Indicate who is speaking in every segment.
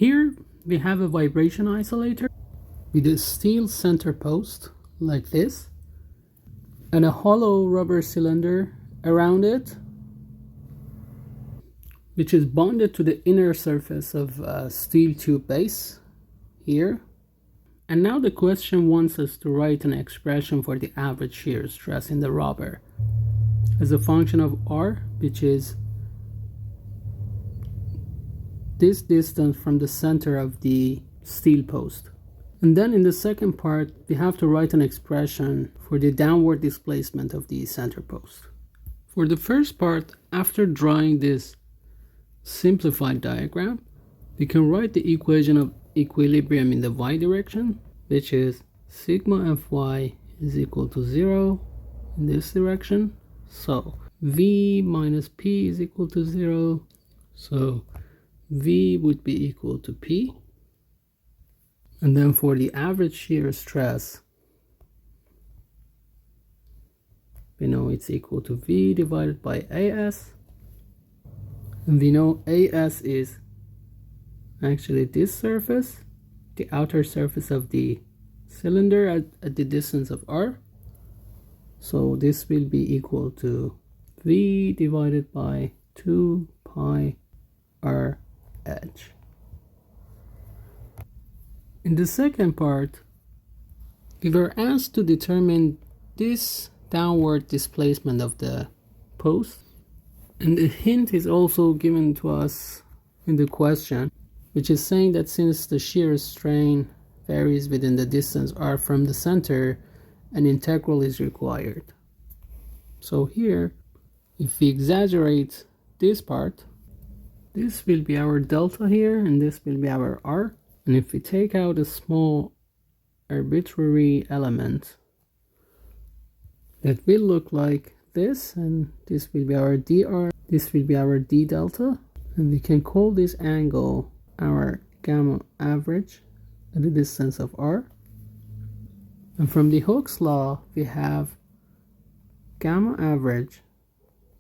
Speaker 1: Here we have a vibration isolator with a steel center post like this and a hollow rubber cylinder around it, which is bonded to the inner surface of a steel tube base here. And now the question wants us to write an expression for the average shear stress in the rubber as a function of R, which is this distance from the center of the steel post. And then in the second part, we have to write an expression for the downward displacement of the center post. For the first part, after drawing this simplified diagram, we can write the equation of equilibrium in the y direction, which is sigma Fy is equal to 0 in this direction. So V minus P is equal to 0. So V would be equal to P. And then for the average shear stress, we know it's equal to V divided by AS. And we know AS is actually this surface, the outer surface of the cylinder at the distance of R. So this will be equal to V divided by 2 pi R h. In the second part, we were asked to determine this downward displacement of the post. And the hint is also given to us in the question, which is saying that since the shear strain varies within the distance r from the center, an integral is required. So here, if we exaggerate this part, this will be our delta here, and this will be our r. And if we take out a small arbitrary element, that will look like this, and this will be our dr, this will be our d delta, and we can call this angle our gamma average at the distance of r. And from the Hooke's law, we have gamma average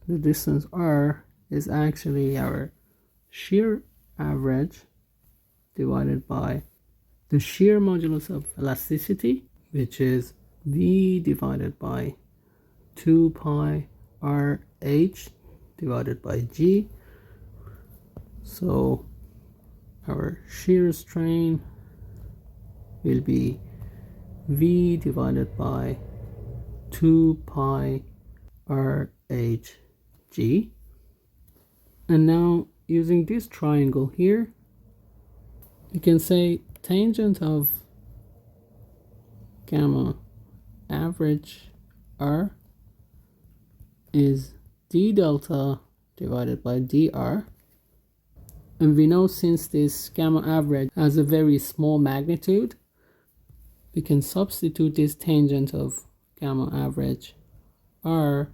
Speaker 1: at the distance r is actually our shear average divided by the shear modulus of elasticity, which is V divided by 2 pi R h divided by G. So our shear strain will be V divided by 2 pi R h G. And now using this triangle here, you can say tangent of gamma average R is d delta divided by dr. And we know since this gamma average has a very small magnitude, we can substitute this tangent of gamma average R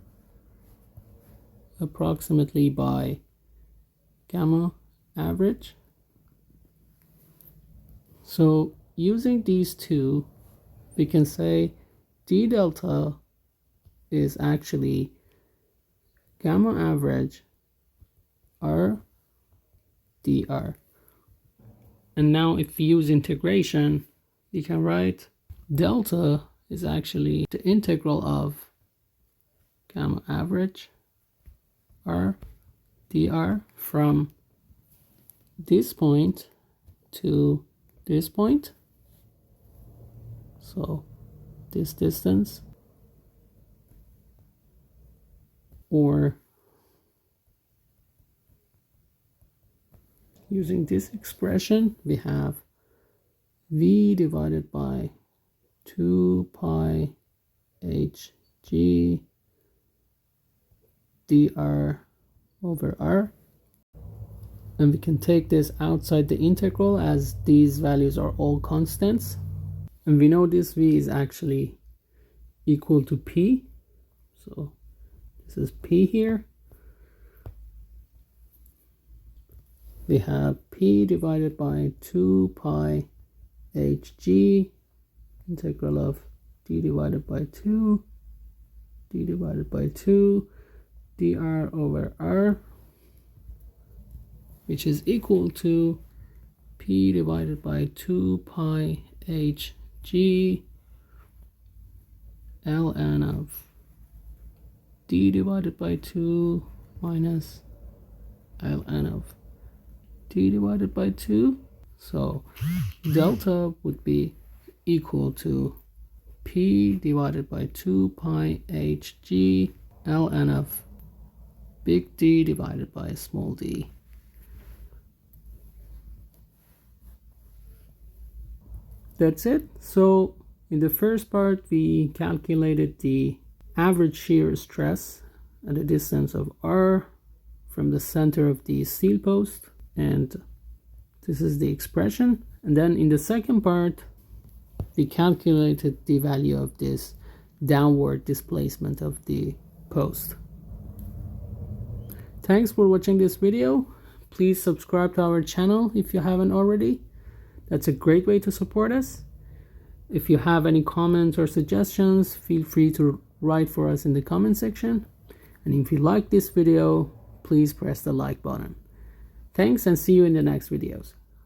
Speaker 1: approximately by gamma average. So using these two, we can say d delta is actually gamma average R dr. And now if we use integration, we can write delta is actually the integral of gamma average R dr from this point to this point, so this distance, or using this expression, we have V divided by 2 pi h g dr over r. And we can take this outside the integral as these values are all constants. And we know this V is actually equal to P. So this is P here. We have P divided by 2 pi hg integral of d divided by 2 d divided by 2 dr over r, which is equal to P P divided by 2 pi hg ln of d divided by 2 minus ln of d divided by 2. So delta would be equal to P divided by 2 pi hg ln of big D divided by small d. That's it. So in the first part, we calculated the average shear stress at a distance of r from the center of the steel post, and this is the expression. And then in the second part, we calculated the value of this downward displacement of the post. Thanks for watching this video. Please subscribe to our channel if you haven't already. That's a great way to support us. If you have any comments or suggestions, feel free to write for us in the comment section. And if you like this video, please press the like button. Thanks, and see you in the next videos.